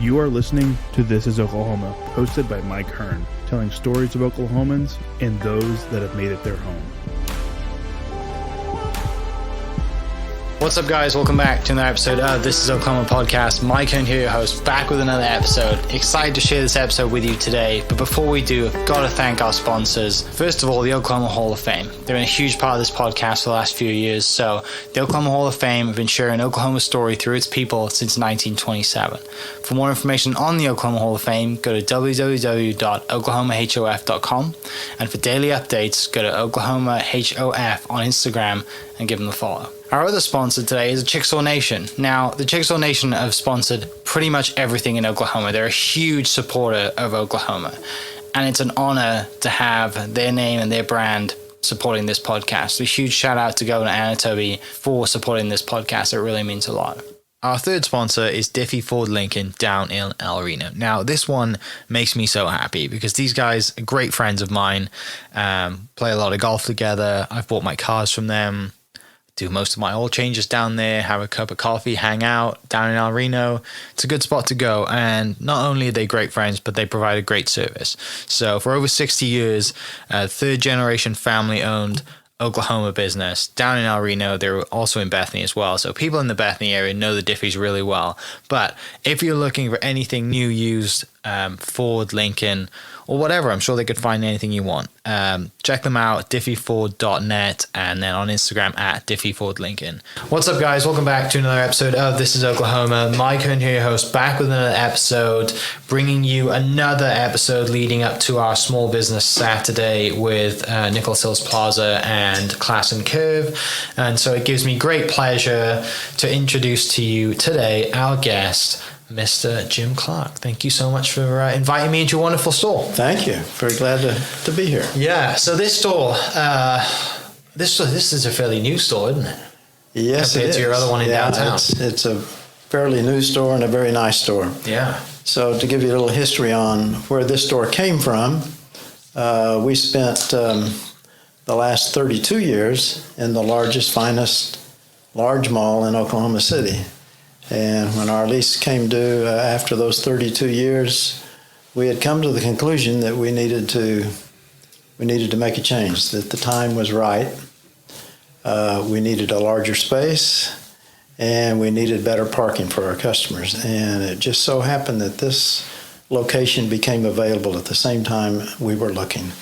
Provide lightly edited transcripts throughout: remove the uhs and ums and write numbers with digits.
You are listening to This is Oklahoma, hosted by Mike Hearn, telling stories of Oklahomans and those that have made it their home. What's up, guys? Welcome back to another episode of This is Oklahoma Podcast. Mike Hearn here, your host, back with another episode. Excited to share this episode with you today, but before we do, I've got to thank our sponsors. First of all, the Oklahoma Hall of Fame. They've been a huge part of this podcast for the last few years. So the Oklahoma Hall of Fame have been sharing Oklahoma's story through its people since 1927. For more information on the Oklahoma Hall of Fame, go to www.oklahomahof.com. And for daily updates, go to oklahomahof on Instagram and give them a follow. Our other sponsor today is the Chickasaw Nation. Now, the Chickasaw Nation have sponsored pretty much everything in Oklahoma. They're a huge supporter of Oklahoma, and it's an honor to have their name and their brand supporting this podcast. A huge shout out to Governor Anatobi for supporting this podcast. It really means a lot. Our third sponsor is Diffie Ford Lincoln down in El Reno. Now, this one makes me so happy because these guys are great friends of mine, play a lot of golf together. I've bought my cars from them, do most of my oil changes down there, have a cup of coffee, hang out down in El Reno. It's a good spot to go. And not only are they great friends, but they provide a great service. So for over 60 years, third generation family owned Oklahoma business down in El Reno. They're also in Bethany as well. So people in the Bethany area know the Diffies really well. But if you're looking for anything new, used, Ford, Lincoln, or whatever, I'm sure they could find anything you want. Check them out, diffieford.net, and then on Instagram at diffiefordlincoln. What's up, guys? Welcome back to another episode of This is Oklahoma. Mike Hearn here, your host, back with another episode, bringing you another episode leading up to our Small Business Saturday with Nichols Plaza and Classen Curve. And so it gives me great pleasure to introduce to you today our guest, Mr. Jim Clark. Thank you so much for inviting me into your wonderful store. Thank you. Very glad to be here. Yeah. So this store, this is a fairly new store, isn't it? Yes, compared to your other one in downtown. It's a fairly new store and a very nice store. Yeah. So to give you a little history on where this store came from, we spent the last 32 years in the largest, finest large mall in Oklahoma City. And when our lease came due after those 32 years, we had come to the conclusion that we needed to make a change, that the time was right. We needed a larger space, and we needed better parking for our customers. And it just so happened that this location became available at the same time we were looking.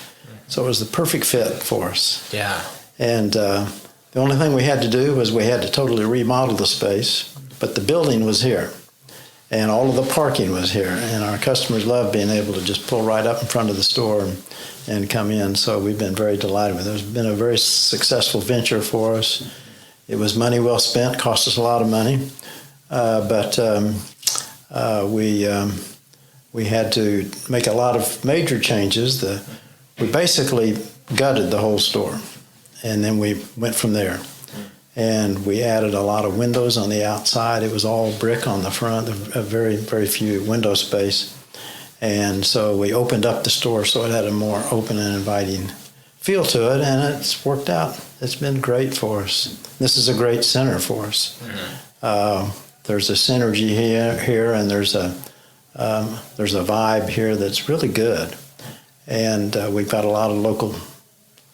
So it was the perfect fit for us. Yeah. And the only thing we had to do was we had to totally remodel the space. But the building was here, and all of the parking was here, and our customers love being able to just pull right up in front of the store and come in. So we've been very delighted with it. It's been a very successful venture for us. It was money well spent, cost us a lot of money, but we had to make a lot of major changes. We basically gutted the whole store, and then we went from there. And we added a lot of windows on the outside. It was all brick on the front, a very, very few window space. And so we opened up the store so it had a more open and inviting feel to it, and it's worked out. It's been great for us. This is a great center for us. Mm-hmm. There's a synergy here, and there's a vibe here that's really good. And we've got a lot of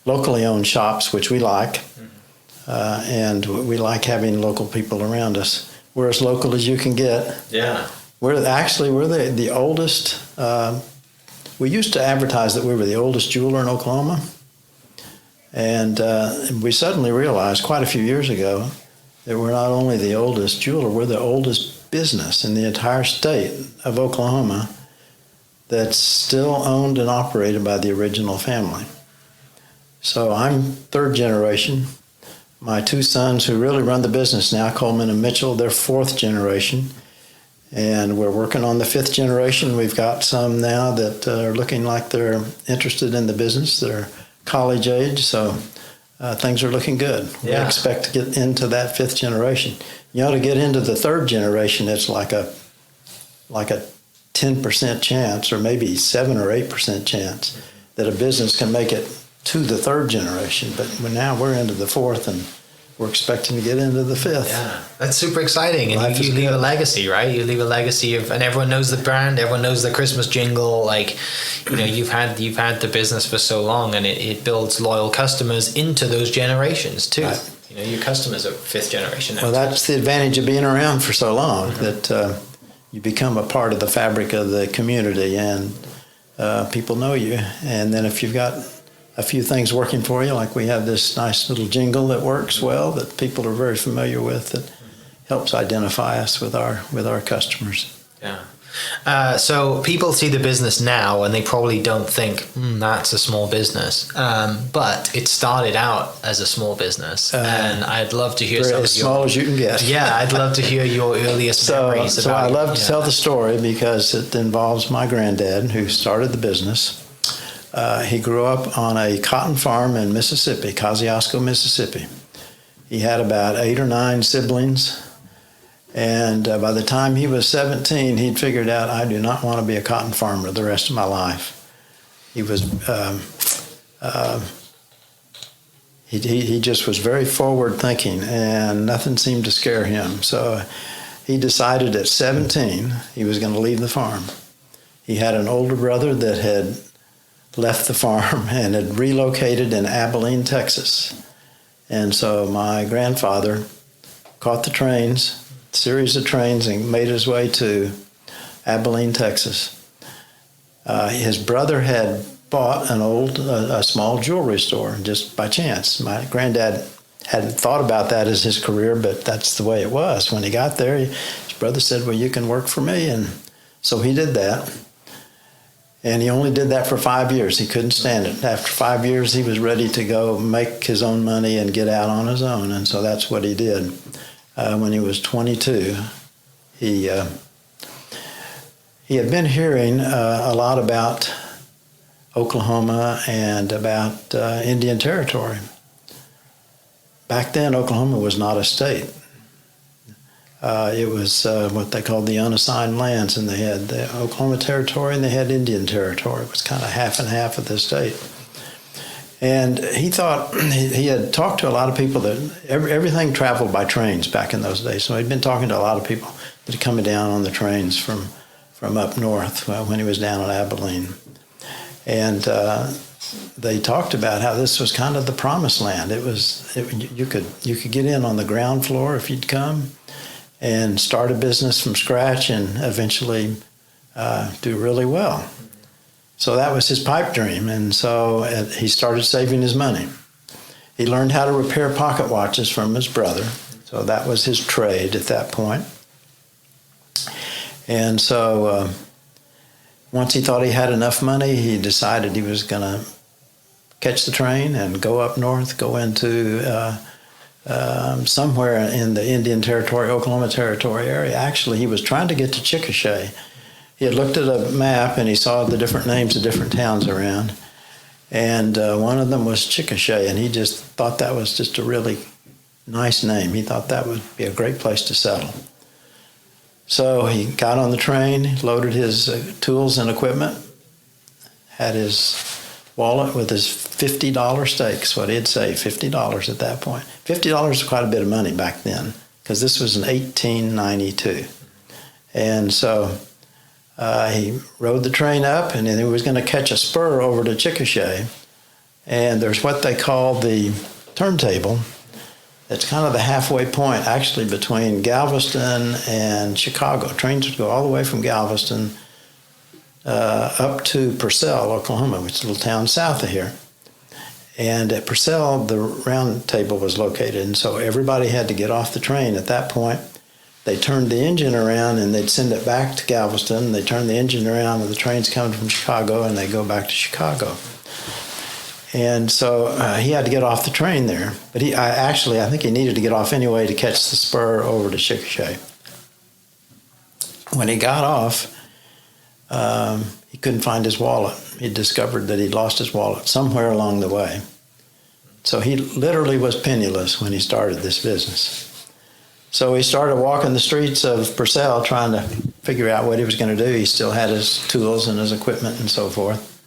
locally owned shops, which we like. Mm-hmm. And we like having local people around us. We're as local as you can get. Yeah. We're the oldest. We used to advertise that we were the oldest jeweler in Oklahoma. And we suddenly realized quite a few years ago that we're not only the oldest jeweler, we're the oldest business in the entire state of Oklahoma that's still owned and operated by the original family. So I'm third generation. My two sons who really run the business now, Coleman and Mitchell, they're fourth generation. And we're working on the fifth generation. We've got some now that are looking like they're interested in the business. They're college age, so things are looking good. Yeah. We expect to get into that fifth generation. To get into the third generation, it's like a 10% chance, or maybe 7 or 8% chance that a business can make it to the third generation. But now we're into the fourth, and we're expecting to get into the 5th. Yeah, that's super exciting. And Life you is leave a good. legacy, right? You leave a legacy of, and everyone knows the brand, everyone knows the Christmas jingle. Like, you know, you've had the business for so long, and it builds loyal customers into those generations too. Right. You know, your customers are 5th generation now. Well, that's the advantage of being around for so long, that you become a part of the fabric of the community, and people know you. And then if you've got a few things working for you, like we have this nice little jingle that works well, that people are very familiar with, that helps identify us with our customers. Yeah. So people see the business now and they probably don't think that's a small business, but it started out as a small business, and I'd love to hear some of As small as you can get. Yeah, I'd love to hear your earliest memories. So about I love to yeah. tell the story because it involves my granddad, who started the business. He grew up on a cotton farm in Mississippi, Kosciuszko, Mississippi. He had about 8 or 9 siblings. And by the time he was 17, he'd figured out, I do not want to be a cotton farmer the rest of my life. He was, he just was very forward thinking, and nothing seemed to scare him. So he decided at 17 he was going to leave the farm. He had an older brother that had left the farm and had relocated in Abilene, Texas. And so my grandfather caught the trains, series of trains, and made his way to Abilene, Texas. His brother had bought a small jewelry store just by chance. My granddad hadn't thought about that as his career, but that's the way it was. When he got there, his brother said, well, you can work for me. And so he did that. And he only did that for 5 years. He couldn't stand it. After 5 years, he was ready to go make his own money and get out on his own. And so that's what he did. When he was 22, he had been hearing a lot about Oklahoma and about Indian Territory. Back then, Oklahoma was not a state. It was what they called the unassigned lands, and they had the Oklahoma Territory and they had Indian Territory. It was kind of half and half of the state. And he thought, he had talked to a lot of people that everything traveled by trains back in those days. So he'd been talking to a lot of people that had come down on the trains from up north when he was down at Abilene. And they talked about how this was kind of the promised land. You could get in on the ground floor if you'd come and start a business from scratch and eventually do really well. So that was his pipe dream, and so he started saving his money. He learned how to repair pocket watches from his brother, so that was his trade at that point. And so once he thought he had enough money, he decided he was going to catch the train and go up north, go into somewhere in the Indian Territory, Oklahoma Territory area. Actually, he was trying to get to Chickasha. He had looked at a map and he saw the different names of different towns around. And one of them was Chickasha, and he just thought that was just a really nice name. He thought that would be a great place to settle. So he got on the train, loaded his tools and equipment, had his wallet with his $50 stakes, what he'd say, $50 at that point. $50 was quite a bit of money back then, because this was in 1892. And so he rode the train up, and then he was going to catch a spur over to Chickasha. And there's what they call the turntable. It's kind of the halfway point, actually, between Galveston and Chicago. Trains would go all the way from Galveston up to Purcell, Oklahoma, which is a little town south of here. And at Purcell, the round table was located, and so everybody had to get off the train at that point. They turned the engine around, and they'd send it back to Galveston. They turn the engine around, and the train's coming from Chicago, and they go back to Chicago. And so he had to get off the train there. But I think he needed to get off anyway to catch the spur over to Chickasha. When he got off, he couldn't find his wallet. He discovered that he'd lost his wallet somewhere along the way. So he literally was penniless when he started this business. So he started walking the streets of Purcell trying to figure out what he was going to do. He still had his tools and his equipment and so forth.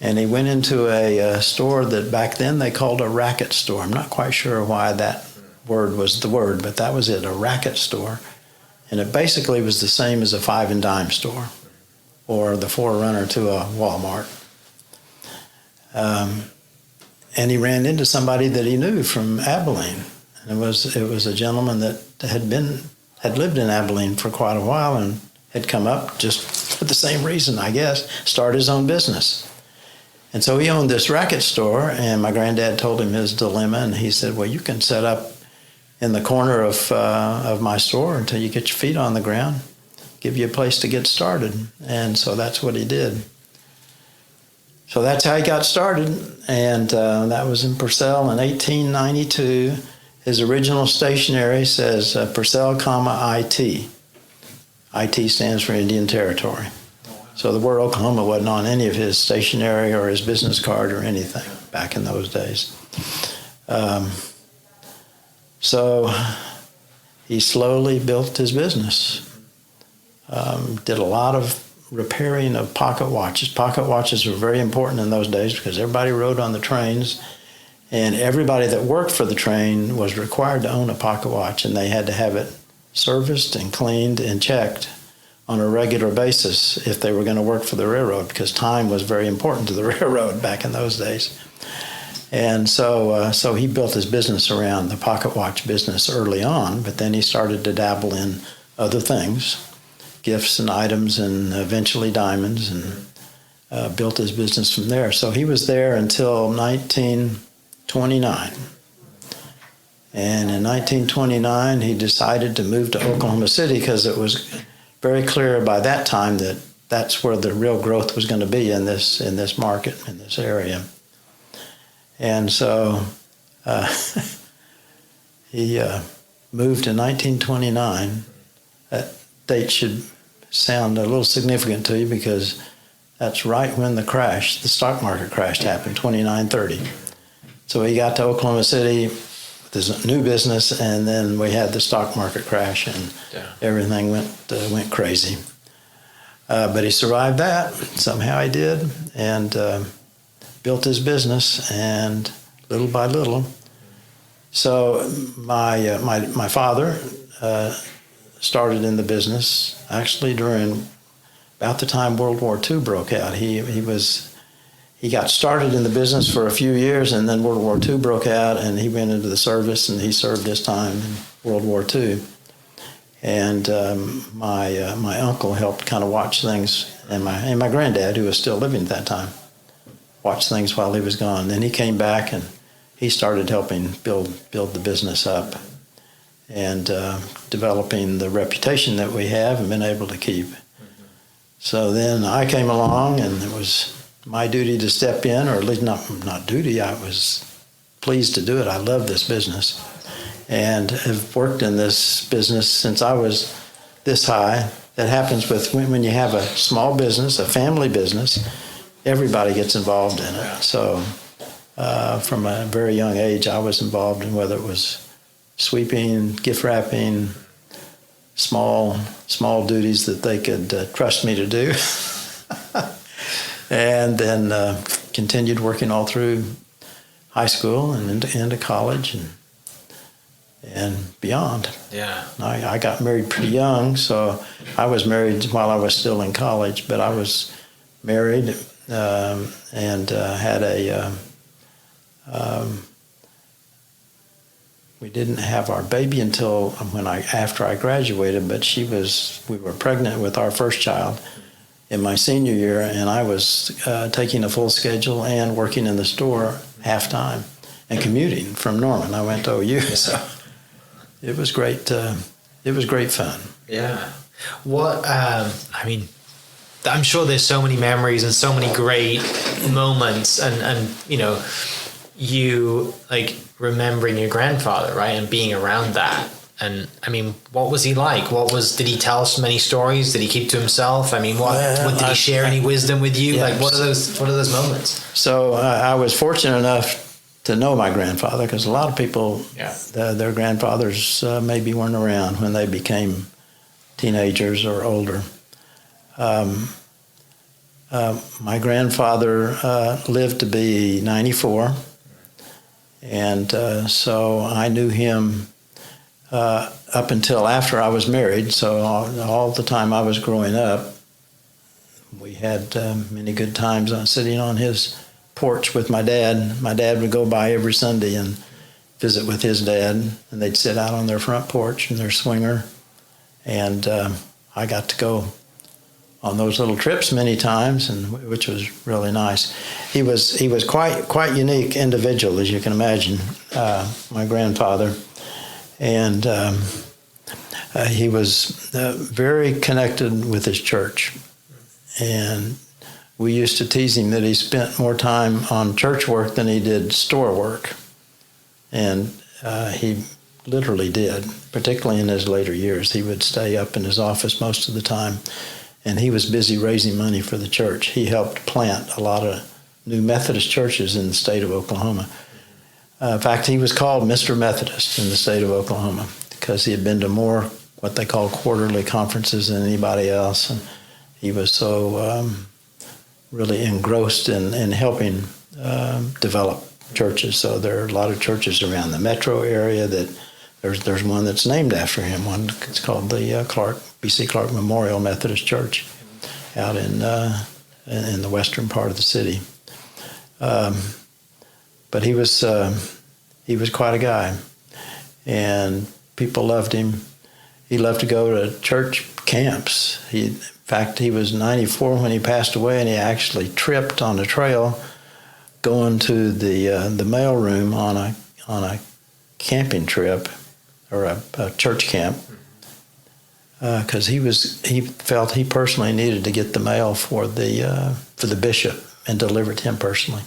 And he went into a store that back then they called a racket store. I'm not quite sure why that word was the word, but that was it, a racket store. And it basically was the same as a 5 and dime store or the forerunner to a Walmart. And he ran into somebody that he knew from Abilene. And it was a gentleman that had lived in Abilene for quite a while and had come up just for the same reason, I guess, start his own business. And so he owned this racket store, and my granddad told him his dilemma, and he said, well, you can set up in the corner of my store until you get your feet on the ground, give you a place to get started. And so that's what he did. So that's how he got started, and that was in Purcell in 1892. His original stationery says Purcell, IT. IT stands for Indian Territory. So the word Oklahoma wasn't on any of his stationery or his business card or anything back in those days. So he slowly built his business. Did a lot of repairing of pocket watches. Pocket watches were very important in those days because everybody rode on the trains, and everybody that worked for the train was required to own a pocket watch, and they had to have it serviced and cleaned and checked on a regular basis if they were going to work for the railroad, because time was very important to the railroad back in those days. And so he built his business around the pocket watch business early on, but then he started to dabble in other things, gifts and items, and eventually diamonds, and built his business from there. So he was there until 1929. And in 1929, he decided to move to Oklahoma City because it was very clear by that time that that's where the real growth was going to be in this market, in this area. And so he moved in 1929. That date should sound a little significant to you because that's right when the stock market crash happened, 2930. So he got to Oklahoma City with his new business, and then we had the stock market crash, and everything went crazy. But he survived that. Somehow he did, and built his business, and little by little. So my father started in the business actually during about the time World War II broke out. He got started in the business for a few years, and then World War II broke out, and he went into the service, and he served his time in World War II. And my uncle helped kind of watch things, and my granddad, who was still living at that time, watched things while he was gone. Then he came back, and he started helping build the business up and developing the reputation that we have and been able to keep. So then I came along, and it was my duty to step in, or at least not duty, I was pleased to do it. I love this business and have worked in this business since I was this high. That happens with when you have a small business, a family business, everybody gets involved in it. So from a very young age, I was involved in whether it was sweeping, gift wrapping, small duties that they could trust me to do. And then continued working all through high school and into college and beyond. Yeah. I got married pretty young, so I was married while I was still in college, but I was married and had we didn't have our baby until after I graduated, but we were pregnant with our first child in my senior year, and I was taking a full schedule and working in the store half-time and commuting from Norman. I went to OU, so it was great. It was great fun. Yeah. What, I'm sure there's so many memories and so many great moments and you like remembering your grandfather, right? And being around that. And what was he like? Did he tell us many stories? Did he keep to himself? What did he share any wisdom with you? Yeah, what are those moments? So I was fortunate enough to know my grandfather, because a lot of people, their grandfathers maybe weren't around when they became teenagers or older. My grandfather lived to be 94, and so I knew him up until after I was married. So all the time I was growing up, we had many good times sitting on his porch with my dad. My dad would go by every Sunday and visit with his dad, and they'd sit out on their front porch in their swinger, and I got to go on those little trips many times, and which was really nice. He was quite unique individual, as you can imagine, my grandfather, and he was very connected with his church, and we used to tease him that he spent more time on church work than he did store work, and he literally did, particularly in his later years. He would stay up in his office most of the time, and he was busy raising money for the church. He helped plant a lot of new Methodist churches in the state of Oklahoma. In fact, he was called Mr. Methodist in the state of Oklahoma because he had been to more what they call quarterly conferences than anybody else, and he was so really engrossed in helping develop churches. So there are a lot of churches around the metro area that there's one that's named after him. One it's called the B.C. Clark Memorial Methodist Church out in the western part of the city. But he was quite a guy, and people loved him. He loved to go to church camps. In fact, he was 94 when he passed away, and he actually tripped on a trail going to the mail room on a camping trip or a church camp, because he felt he personally needed to get the mail for the bishop and deliver it to him personally.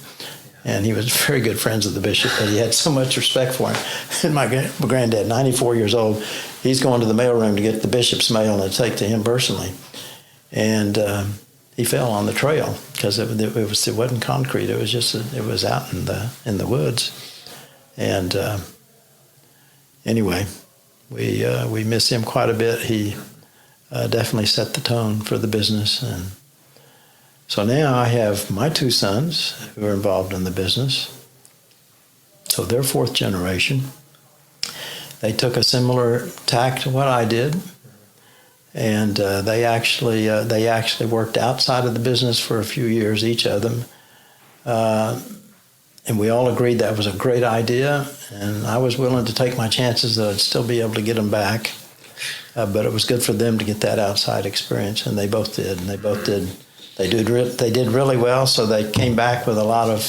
And he was very good friends with the bishop, but he had so much respect for him. And my granddad, 94 years old, he's going to the mailroom to get the bishop's mail and to take to him personally. And he fell on the trail because it wasn't concrete. It was just it was out in the woods. And anyway, we miss him quite a bit. He definitely set the tone for the business. And so now I have my two sons who are involved in the business. So they're fourth generation. They took a similar tack to what I did, and they actually worked outside of the business for a few years, each of them. And we all agreed that was a great idea, and I was willing to take my chances that I'd still be able to get them back. But it was good for them to get that outside experience, and they both did. And they did really well, so they came back with a lot of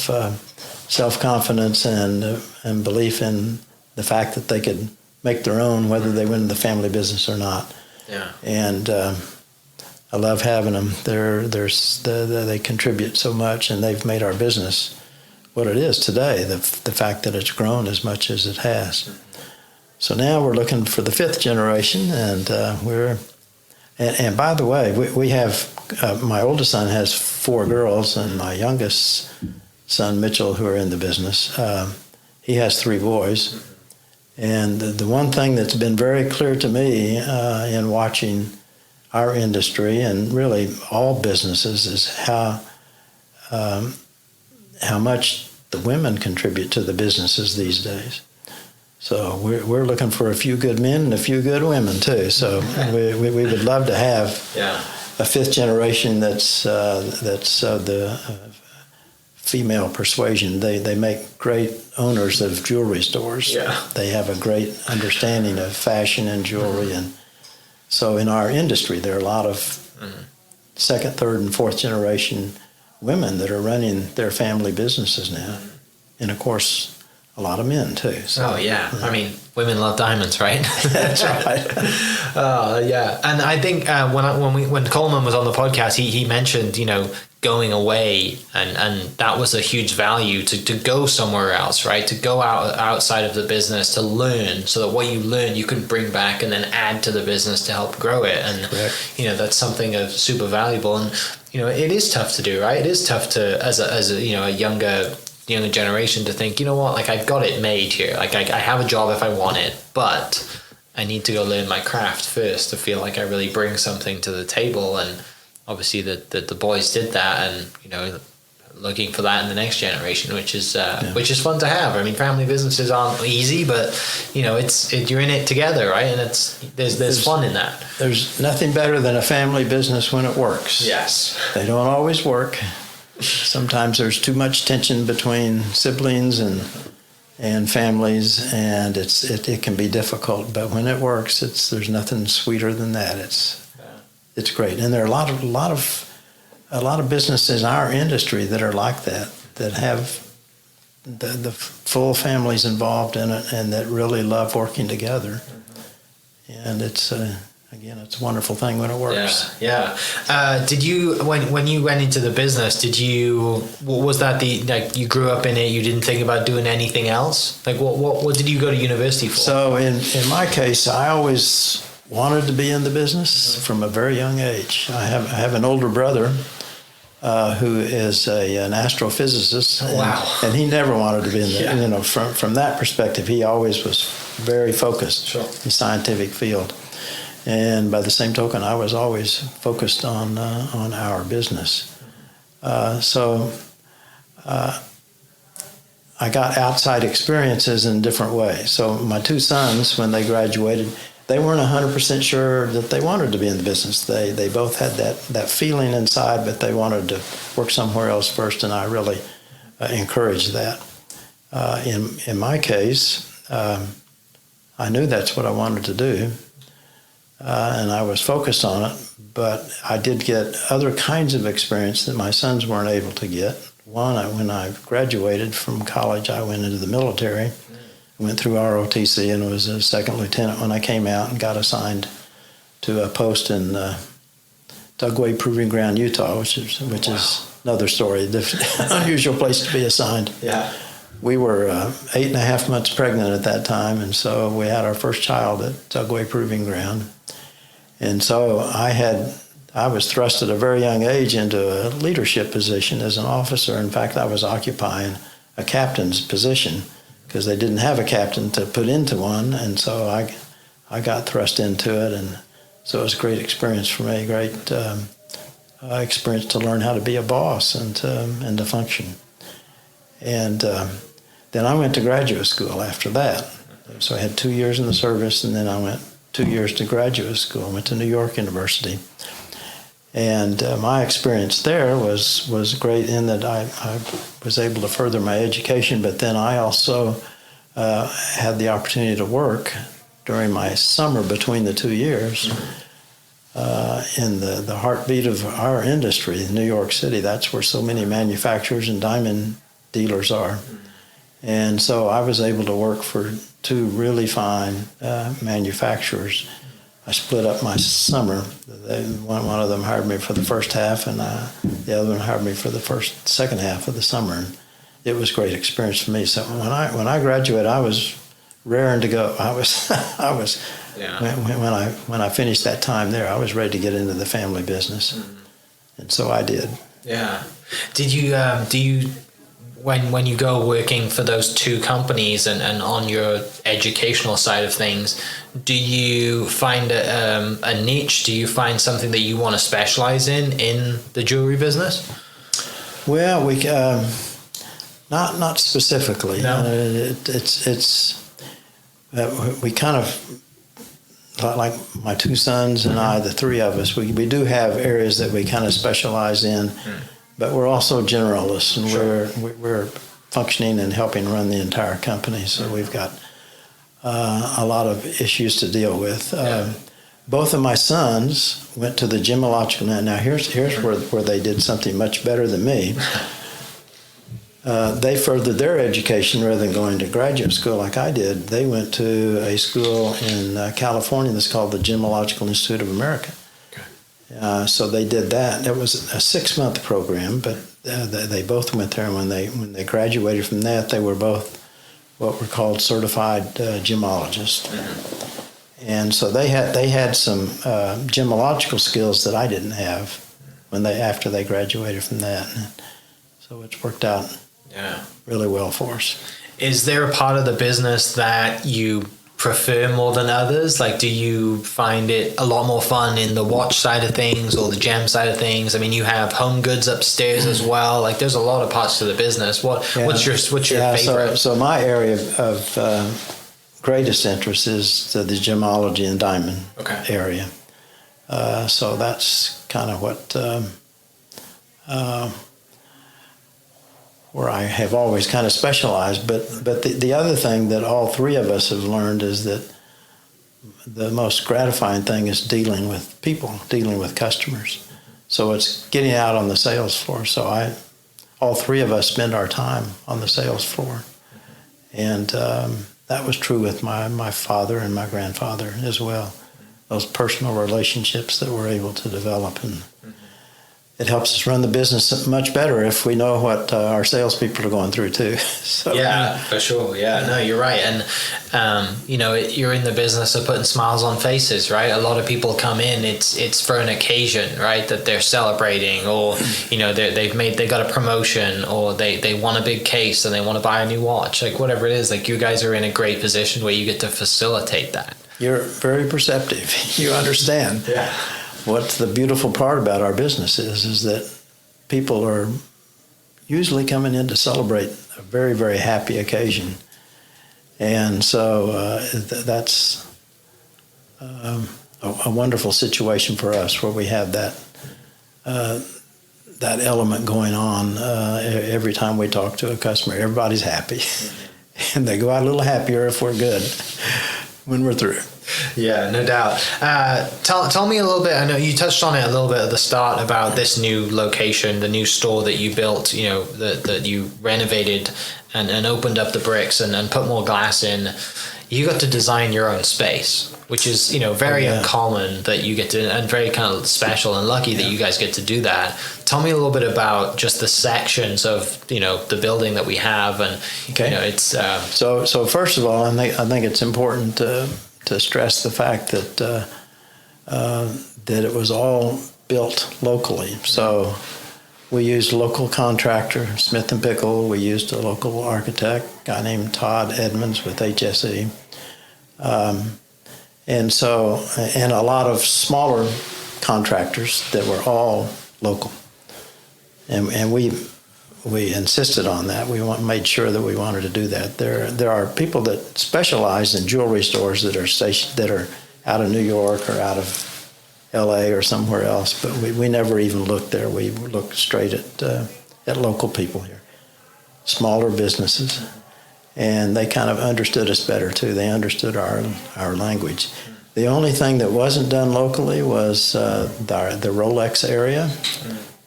self-confidence and belief in the fact that they could make their own, whether they went in the family business or not. Yeah. And I love having them. They contribute so much, and they've made our business what it is today, the fact that it's grown as much as it has. So now we're looking for the fifth generation, and and by the way, we have, my oldest son has 4 girls, and my youngest son, Mitchell, who are in the business, he has 3 boys. And the one thing that's been very clear to me in watching our industry, and really all businesses, is how much the women contribute to the businesses these days. So we're looking for a few good men and a few good women too. So we would love to have a fifth generation that's the female persuasion. They make great owners of jewelry stores. Yeah. They have a great understanding of fashion and jewelry, and so in our industry there are a lot of second, third, and fourth generation women that are running their family businesses now, and of course a lot of men too. So, oh yeah. I mean, women love diamonds, right? That's right. Yeah. And I think when Coleman was on the podcast, he mentioned, going away, and that was a huge value to go somewhere else, right? To go outside of the business to learn, so that what you learn you can bring back and then add to the business to help grow it. And that's something of super valuable. And it is tough to do, right? It is tough to as a younger generation to think, like, I've got it made here. Like I have a job if I want it, but I need to go learn my craft first to feel like I really bring something to the table. And obviously the boys did that, and looking for that in the next generation, which is fun to have. I mean, family businesses aren't easy, but you're in it together, right? And there's fun in that. There's nothing better than a family business when it works. Yes. They don't always work. Sometimes there's too much tension between siblings and families, and it can be difficult. But when it works, there's nothing sweeter than that. It's great, and there are a lot of businesses in our industry that are like that have the full families involved in it, and that really love working together. And it's a wonderful thing when it works. Yeah. Did you, when you went into the business, was that you grew up in it, you didn't think about doing anything else? Like what did you go to university for? So in my case, I always wanted to be in the business from a very young age. I have an older brother who is an astrophysicist. Wow. And he never wanted to be in the, from that perspective, he always was very focused in the scientific field. And by the same token, I was always focused on our business. So I got outside experiences in different ways. So my two sons, when they graduated, they weren't 100% sure that they wanted to be in the business. They both had that feeling inside, but they wanted to work somewhere else first, and I really encouraged that. In my case, I knew that's what I wanted to do, and I was focused on it, but I did get other kinds of experience that my sons weren't able to get. One, when I graduated from college, I went into the military. Went through ROTC and was a second lieutenant when I came out, and got assigned to a post in Dugway Proving Ground, Utah, which is another story, unusual place to be assigned. Yeah. We were 8.5 months pregnant at that time, and so we had our first child at Dugway Proving Ground. And so I was thrust at a very young age into a leadership position as an officer. In fact, I was occupying a captain's position, because they didn't have a captain to put into one, and so I got thrust into it, and so it was a great experience for me, great experience to learn how to be a boss and to function. And then I went to graduate school after that. So I had 2 years in the service, and then I went 2 years to graduate school. I went to New York University. And my experience there was great in that I was able to further my education, but then I also had the opportunity to work during my summer between the 2 years in the heartbeat of our industry, New York City. That's where so many manufacturers and diamond dealers are. And so I was able to work for two really fine manufacturers. I split up my summer. One of them hired me for the first half, and the other one hired me for the second half of the summer. And it was a great experience for me. So when I graduated, I was raring to go. When I finished that time there, I was ready to get into the family business, and so I did. Yeah. Did you do you when you go working for those two companies and on your educational side of things, do you find a niche? Do you find something that you want to specialize in the jewelry business? Well, we not specifically. No. We kind of, like my two sons and I, the three of us, we do have areas that we kind of specialize in. But we're also generalists, and we're functioning and helping run the entire company. So we've got a lot of issues to deal with. Both of my sons went to the gemological. Now here's where they did something much better than me. They furthered their education rather than going to graduate school like I did. They went to a school in California that's called the Gemological Institute of America. So they did that. It was a 6-month program, but they both went there. And when they graduated from that, they were both what were called certified gemologists. And so they had some gemological skills that I didn't have after they graduated from that. And so it's worked out really well for us. Is there a part of the business that you prefer more than others? Like, do you find it a lot more fun in the watch side of things or the gem side of things? I mean, you have home goods upstairs as well. Like, there's a lot of parts to the business. What's your favorite? So my area of greatest interest is the gemology and diamond area. So that's kind of what where I have always kind of specialized. But the other thing that all three of us have learned is that the most gratifying thing is dealing with people, dealing with customers. So it's getting out on the sales floor. So all three of us spend our time on the sales floor. And that was true with my father and my grandfather as well. Those personal relationships that we're able to develop, and it helps us run the business much better if we know what our salespeople are going through too. So, yeah, for sure. Yeah, no, you're right. And, you're in the business of putting smiles on faces, right? A lot of people come in, it's for an occasion, right? That they're celebrating, or, they got a promotion, or they won a big case and they want to buy a new watch, like whatever it is. Like, you guys are in a great position where you get to facilitate that. You're very perceptive. You understand. Yeah. What's the beautiful part about our business is that people are usually coming in to celebrate a very, very happy occasion. And so that's a wonderful situation for us, where we have that element going on every time we talk to a customer. Everybody's happy. And they go out a little happier if we're good when we're through. Yeah, no doubt. Tell me a little bit. I know you touched on it a little bit at the start about this new location, the new store that you built, that you renovated and opened up the bricks and put more glass in. You got to design your own space, which is, very uncommon that you get to, and very kind of special and lucky that you guys get to do that. Tell me a little bit about just the sections of, the building that we have. And, it's... So first of all, I think it's important to stress the fact that it was all built locally. So we used a local contractor, Smith & Pickle. We used a local architect, a guy named Todd Edmonds with HSE. And a lot of smaller contractors that were all local. And we insisted on that. We made sure that we wanted to do that. There are people that specialize in jewelry stores that are out of New York or out of L.A. or somewhere else, but we never even looked there. We looked straight at local people here, smaller businesses, and they kind of understood us better too. They understood our language. The only thing that wasn't done locally was the Rolex area.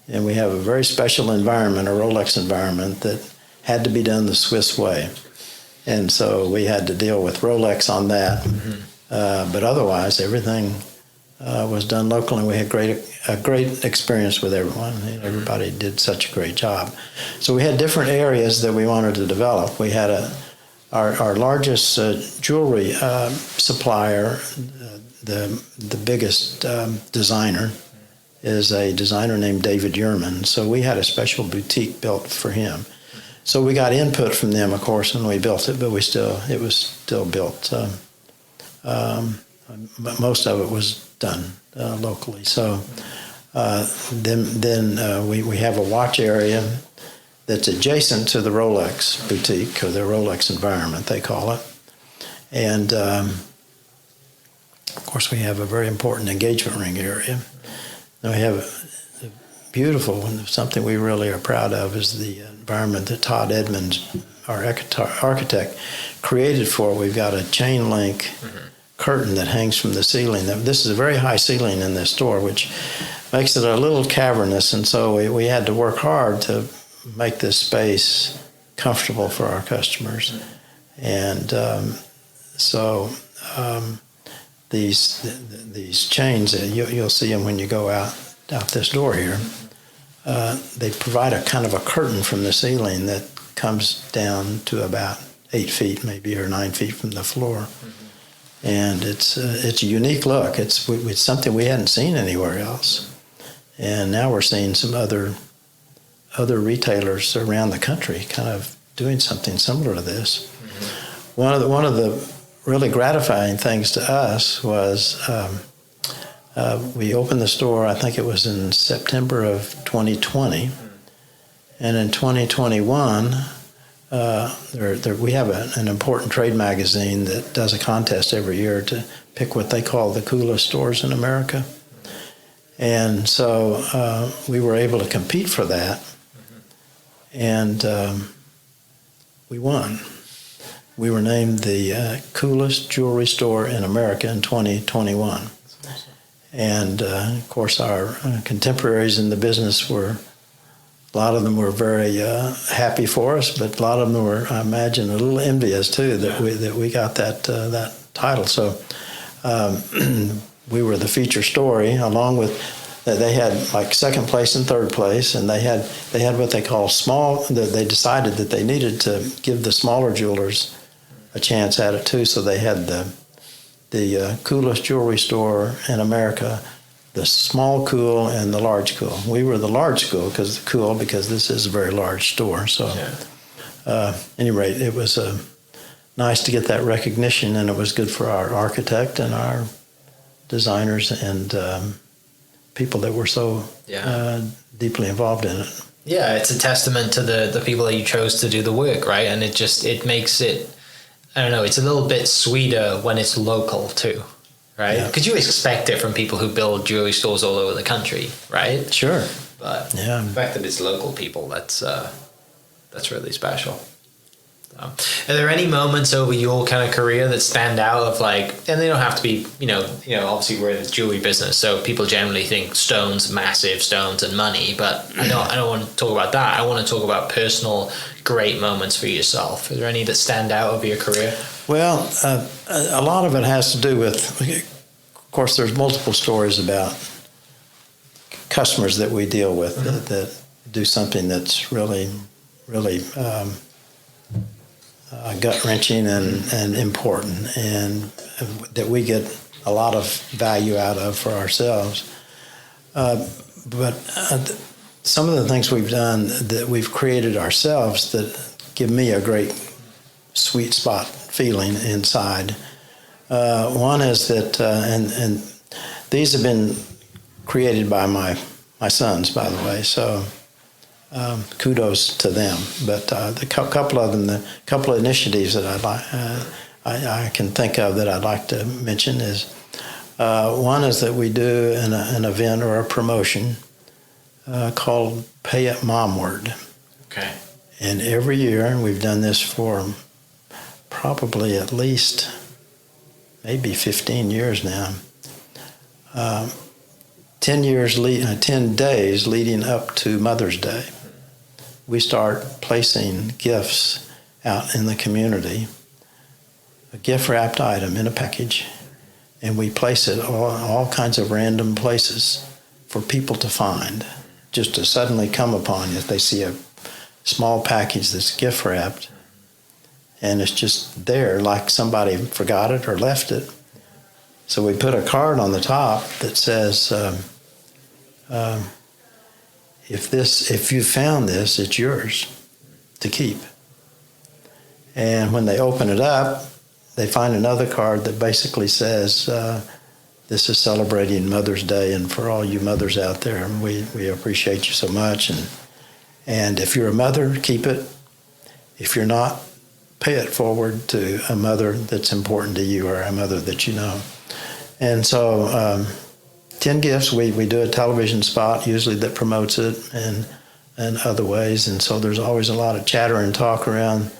And we have a very special environment, a Rolex environment, that had to be done the Swiss way. And so we had to deal with Rolex on that. But otherwise, everything was done locally, and we had a great experience with everyone. Everybody did such a great job. So we had different areas that we wanted to develop. We had our largest jewelry supplier, the biggest designer, is a designer named David Yerman. So we had a special boutique built for him. So we got input from them, of course, when we built it, but it was still built. Most of it was done locally. So then we have a watch area that's adjacent to the Rolex boutique, or the Rolex environment, they call it. And of course, we have a very important engagement ring area. Now we have a beautiful, and something we really are proud of is the environment that Todd Edmonds, our architect, created for it. We've got a chain link curtain that hangs from the ceiling. This is a very high ceiling in this store, which makes it a little cavernous, and so we had to work hard to make this space comfortable for our customers. And these chains, you'll see them when you go out this door here. They provide a kind of a curtain from the ceiling that comes down to about 8 feet, maybe, or 9 feet from the floor. And it's a unique look. It's something we hadn't seen anywhere else. And now we're seeing some other retailers around the country kind of doing something similar to this. One of the really gratifying things to us was we opened the store, I think it was in September of 2020. And in 2021, we have an important trade magazine that does a contest every year to pick what they call the coolest stores in America. And so we were able to compete for that, and we won. We were named the coolest jewelry store in America in 2021. And of course, our contemporaries in the business a lot of them were very happy for us, but a lot of them were, I imagine, a little envious too that we got that title. So we were the feature story, along with they had like second place and third place, and they had what they call small. They decided that they needed to give the smaller jewelers a chance at it too. So they had the coolest jewelry store in America, the small cool and the large cool. We were the large cool because this is a very large store. So, at any rate, it was nice to get that recognition, and it was good for our architect and our designers and people that were so deeply involved in it. Yeah, it's a testament to the people that you chose to do the work, right? And it makes it, I don't know, it's a little bit sweeter when it's local too. Right? Because you expect it from people who build jewelry stores all over the country, right? Sure. But the fact that it's local people, that's really special. Are there any moments over your kind of career that stand out of like, and they don't have to be, obviously we're in the jewelry business, so people generally think stones, massive stones and money, but I don't want to talk about that. I want to talk about personal great moments for yourself. Are there any that stand out over your career? Well, a lot of it has to do with, of course, there's multiple stories about customers that we deal with that do something that's really, really gut-wrenching and important, and that we get a lot of value out of for ourselves. But some of the things we've done that we've created ourselves that give me a great sweet spot feeling inside. One is that, and these have been created by my sons, by the way, so kudos to them. But the couple of initiatives that I can think of that I'd like to mention is, one is that we do an event or a promotion called Pay It Momward. Okay. And every year, and we've done this for probably at least maybe 15 years now, 10 days leading up to Mother's Day, we start placing gifts out in the community, a gift-wrapped item in a package, and we place it all kinds of random places for people to find, just to suddenly come upon if they see a small package that's gift-wrapped, and it's just there like somebody forgot it or left it. So we put a card on the top that says, if you found this, it's yours to keep. And when they open it up, they find another card that basically says, this is celebrating Mother's Day, and for all you mothers out there, we appreciate you so much. And if you're a mother, keep it. If you're not, pay it forward to a mother that's important to you or a mother that you know. And so 10 gifts, we do a television spot usually that promotes it and other ways. And so there's always a lot of chatter and talk around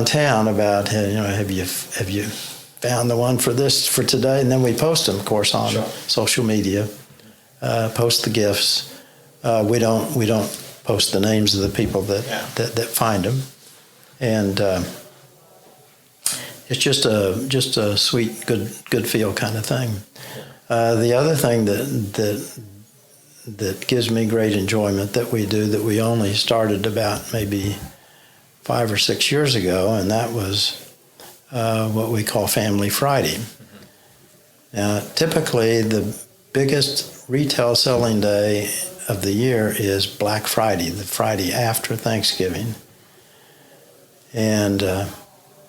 town about, have you found the one for today? And then we post them, of course, on social media, post the gifts. We don't post the names of the people that find them. And it's just a sweet, good feel kind of thing. The other thing that gives me great enjoyment that we do, that we only started about maybe 5 or 6 years ago, and that was what we call Family Friday. Now, typically the biggest retail selling day of the year is Black Friday, the Friday after Thanksgiving. And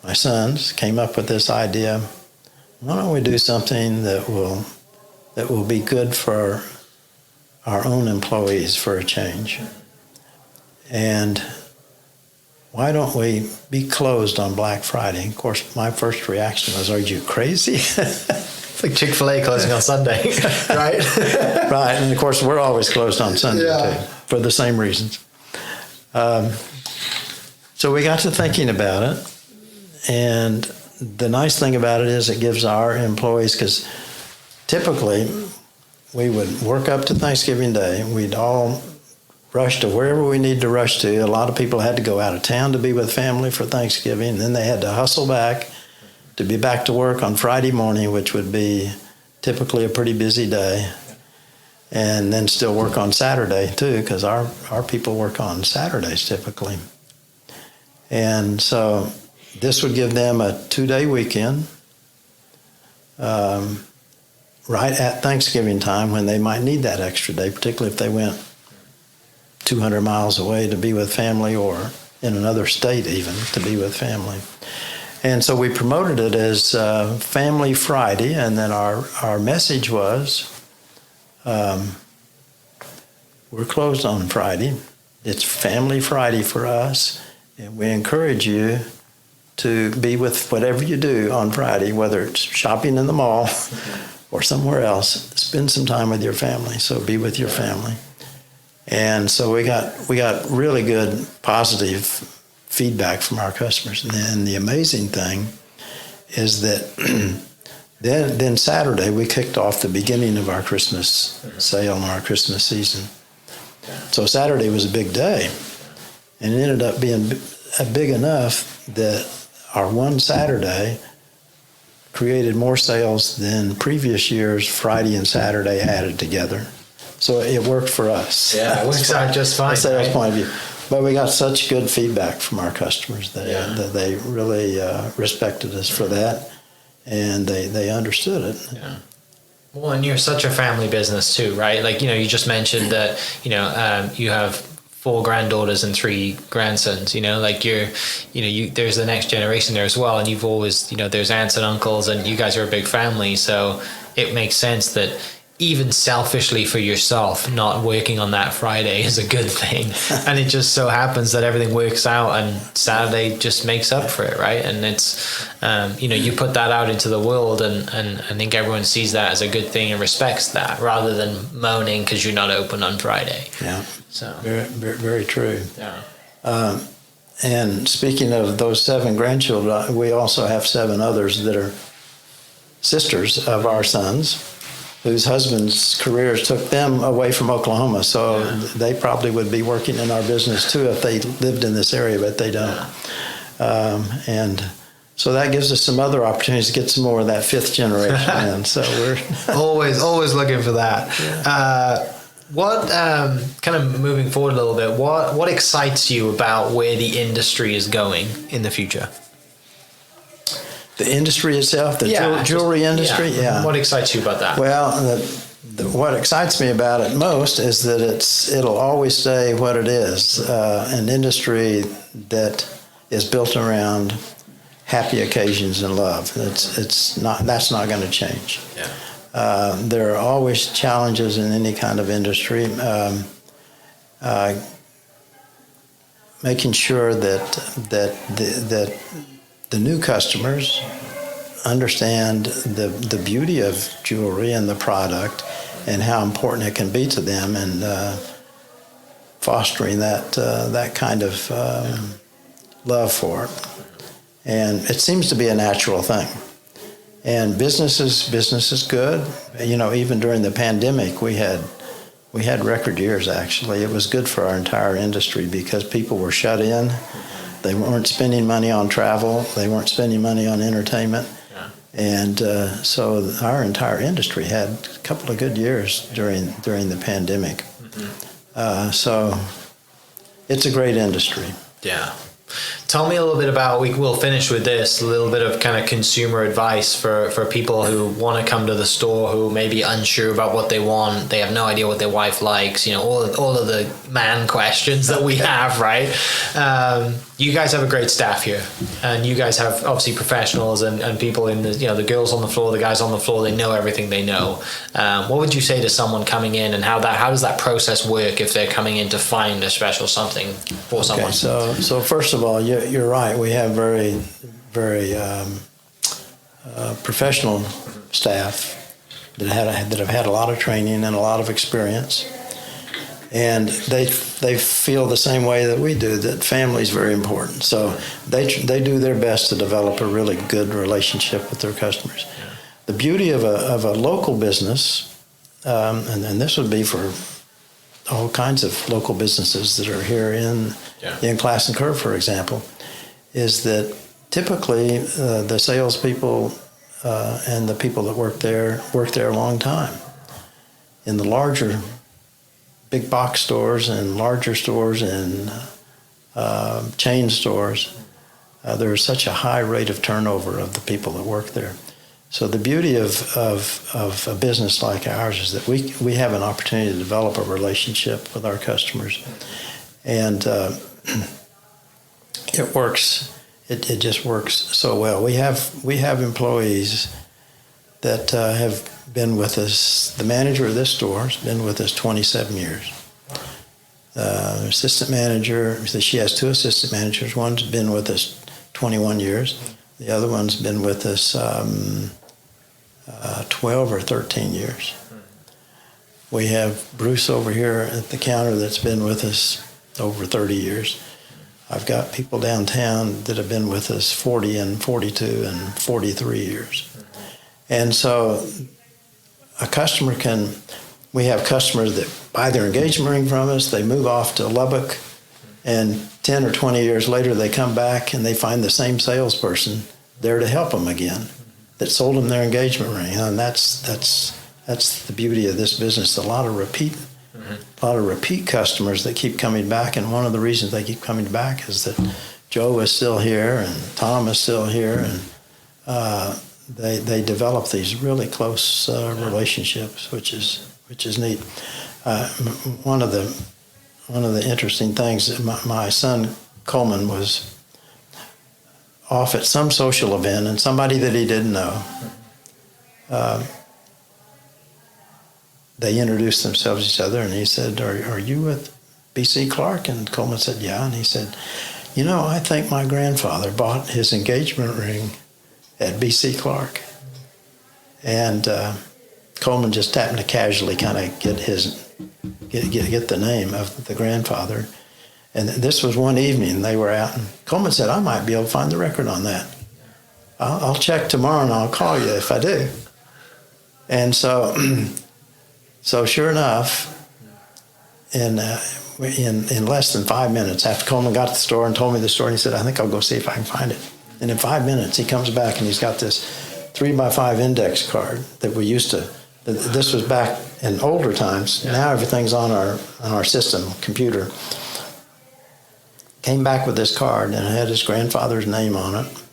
my sons came up with this idea. Why don't we do something that will be good for our own employees for a change? And why don't we be closed on Black Friday? Of course, my first reaction was, are you crazy? It's like Chick-fil-A closing on Sunday, right? Right, and of course, we're always closed on Sunday, too, for the same reasons. So we got to thinking about it, and the nice thing about it is it gives our employees, because typically we would work up to Thanksgiving Day, we'd all rush to wherever we need to rush to. A lot of people had to go out of town to be with family for Thanksgiving, and then they had to hustle back to be back to work on Friday morning, which would be typically a pretty busy day, and then still work on Saturday too, because our people work on Saturdays typically. And so this would give them a 2-day weekend right at Thanksgiving time, when they might need that extra day, particularly if they went 200 miles away to be with family, or in another state even to be with family. And so we promoted it as Family Friday, and then our message was, we're closed on Friday. It's Family Friday for us, and we encourage you to be with whatever you do on Friday, whether it's shopping in the mall or somewhere else. Spend some time with your family, so be with your family. And so we got really good positive feedback from our customers. And the amazing thing is that then Saturday we kicked off the beginning of our Christmas sale and our Christmas season. So Saturday was a big day, and it ended up being big enough that our one Saturday created more sales than previous years' Friday and Saturday added together. So it worked for us. Yeah, it works out just fine. From a sales right? point of view. But we got such good feedback from our customers that they really respected us for that, and they understood it. Yeah. Well, and you're such a family business too, right? Like, you just mentioned that, you have 4 granddaughters and 3 grandsons, like there's the next generation there as well. And you've always, there's aunts and uncles, and you guys are a big family. So it makes sense that even selfishly for yourself, not working on that Friday is a good thing. And it just so happens that everything works out, and Saturday just makes up for it, right? And it's, you put that out into the world, and I think everyone sees that as a good thing and respects that, rather than moaning because you're not open on Friday. Yeah, so very, very, very true. Yeah. And speaking of those 7 grandchildren, we also have 7 others that are sisters of our sons, whose husbands' careers took them away from Oklahoma. So they probably would be working in our business too if they lived in this area, but they don't. And so that gives us some other opportunities to get some more of that 5th generation in. So we're always looking for that. Yeah. What kind of moving forward a little bit? What excites you about where the industry is going in the future? The industry itself, the jewelry industry, yeah. What excites you about that? Well, what excites me about it most is that it'll always stay what it is, an industry that is built around happy occasions and love. That's not going to change. Yeah. There are always challenges in any kind of industry. Making sure that the new customers understand the beauty of jewelry and the product and how important it can be to them, and fostering that kind of love for it. And it seems to be a natural thing. And business is good. Even during the pandemic, we had record years, actually. It was good for our entire industry because people were shut in. They weren't spending money on travel. They weren't spending money on entertainment. Yeah. And so our entire industry had a couple of good years during the pandemic. Mm-hmm. So it's a great industry. Yeah. Tell me a little bit about, we'll finish with this, a little bit of kind of consumer advice for people who want to come to the store, who may be unsure about what they want. They have no idea what their wife likes, all of the man questions that we have, right? You guys have a great staff here, and you guys have obviously professionals and people in the girls on the floor, the guys on the floor, they know everything they know. What would you say to someone coming in, and how does that process work if they're coming in to find a special something for someone? So first of all, you're right. We have very, very professional staff that have had a lot of training and a lot of experience, and they feel the same way that we do, that family is very important. So they do their best to develop a really good relationship with their customers. Yeah. The beauty of a local business, and this would be for all kinds of local businesses that are here in Classen, for example, is that typically the salespeople and the people that work there a long time. In the larger big box stores and larger stores and chain stores, there is such a high rate of turnover of the people that work there. So the beauty of a business like ours is that we have an opportunity to develop a relationship with our customers, and it works. It just works so well. We have employees that have been with us. The manager of this store has been with us 27 years. Assistant manager, she has two assistant managers. One's been with us 21 years. The other one's been with us 12 or 13 years. We have Bruce over here at the counter that's been with us over 30 years. I've got people downtown that have been with us 40 and 42 and 43 years. And so we have customers that buy their engagement ring from us, they move off to Lubbock, and 10 or 20 years later they come back and they find the same salesperson there to help them again that sold them their engagement ring. And that's the beauty of this business. A lot of repeat customers that keep coming back, and one of the reasons they keep coming back is that Joe is still here and Tom is still here, and they develop these really close relationships, which is neat. One of the interesting things, my son Coleman was off at some social event, and somebody that he didn't know, they introduced themselves to each other, and he said, are you with B.C. Clark? And Coleman said, yeah. And he said, I think my grandfather bought his engagement ring at B.C. Clark. And Coleman just happened to casually kind of get the name of the grandfather. And this was one evening they were out, and Coleman said, I might be able to find the record on that. I'll check tomorrow and I'll call you if I do. And so sure enough, in less than 5 minutes, after Coleman got to the store and told me the story, he said, I think I'll go see if I can find it. And in 5 minutes, he comes back and he's got this 3x5 index card that we used to. This was back in older times. Yeah. Now everything's on our system, computer. Came back with this card, and it had his grandfather's name on it,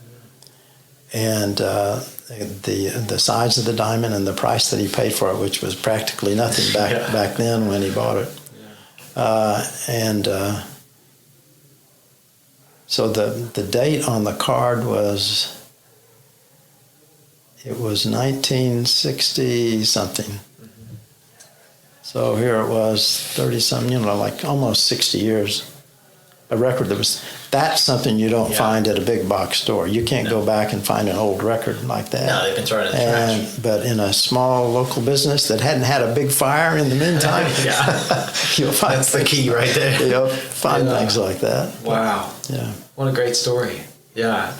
and the size of the diamond and the price that he paid for it, which was practically nothing back then when he bought it. Yeah. So the date on the card was 1960 something. Mm-hmm. So here it was, 30-something, like almost 60 years. A record that's something you don't find at a big box store. You can't go back and find an old record like that. No, they've been thrown in the trash. But in a small local business that hadn't had a big fire in the meantime, you'll find that's the key right there. You'll find things like that. Wow. Yeah. What a great story. Yeah.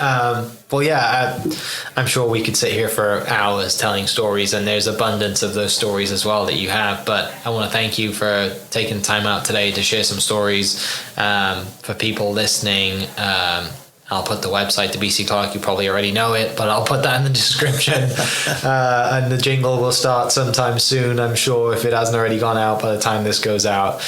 I'm sure we could sit here for hours telling stories, and there's abundance of those stories as well that you have. But I want to thank you for taking time out today to share some stories for people listening. I'll put the website to BC Clark. You probably already know it, but I'll put that in the description. And the jingle will start sometime soon, I'm sure, if it hasn't already gone out by the time this goes out.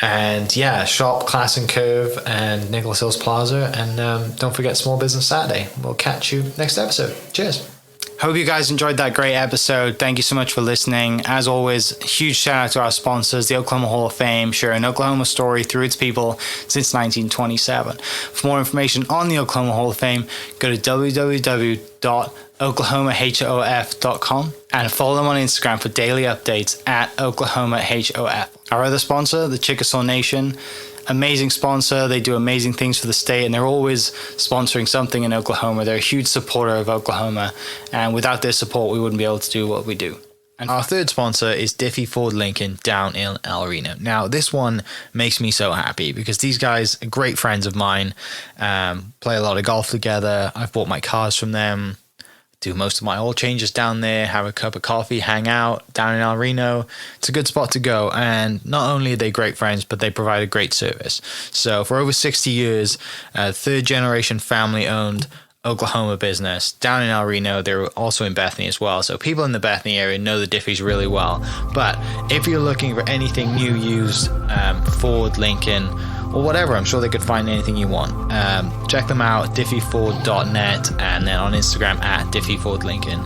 And yeah, shop Classen Curve and Nichols Hills Plaza. And don't forget Small Business Saturday. We'll catch you next episode. Cheers. Hope you guys enjoyed that great episode. Thank you so much for listening. As always, huge shout out to our sponsors, the Oklahoma Hall of Fame, sharing Oklahoma story through its people since 1927. For more information on the Oklahoma Hall of Fame, go to www.oklahomahof.com and follow them on Instagram for daily updates at oklahomahof. Our other sponsor, the Chickasaw Nation, amazing sponsor. They do amazing things for the state, and they're always sponsoring something in Oklahoma. They're a huge supporter of Oklahoma, and without their support, we wouldn't be able to do what we do. And our third sponsor is Diffie Ford Lincoln down in El Reno. Now, this one makes me so happy because these guys are great friends of mine, play a lot of golf together. I've bought my cars from them, do most of my oil changes down there, have a cup of coffee, hang out down in El Reno. It's a good spot to go. And not only are they great friends, but they provide a great service. So for over 60 years, third generation family owned Oklahoma business down in El Reno. They're also in Bethany as well. So people in the Bethany area know the Diffies really well. But if you're looking for anything new, used, Ford, Lincoln, or whatever, I'm sure they could find anything you want. Check them out, diffieford.net, and then on Instagram at diffiefordlincoln.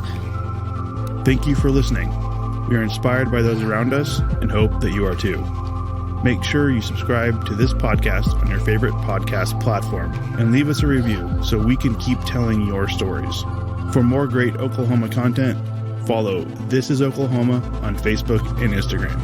Thank you for listening. We are inspired by those around us and hope that you are too. Make sure you subscribe to this podcast on your favorite podcast platform and leave us a review so we can keep telling your stories. For more great Oklahoma content, follow This Is Oklahoma on Facebook and Instagram.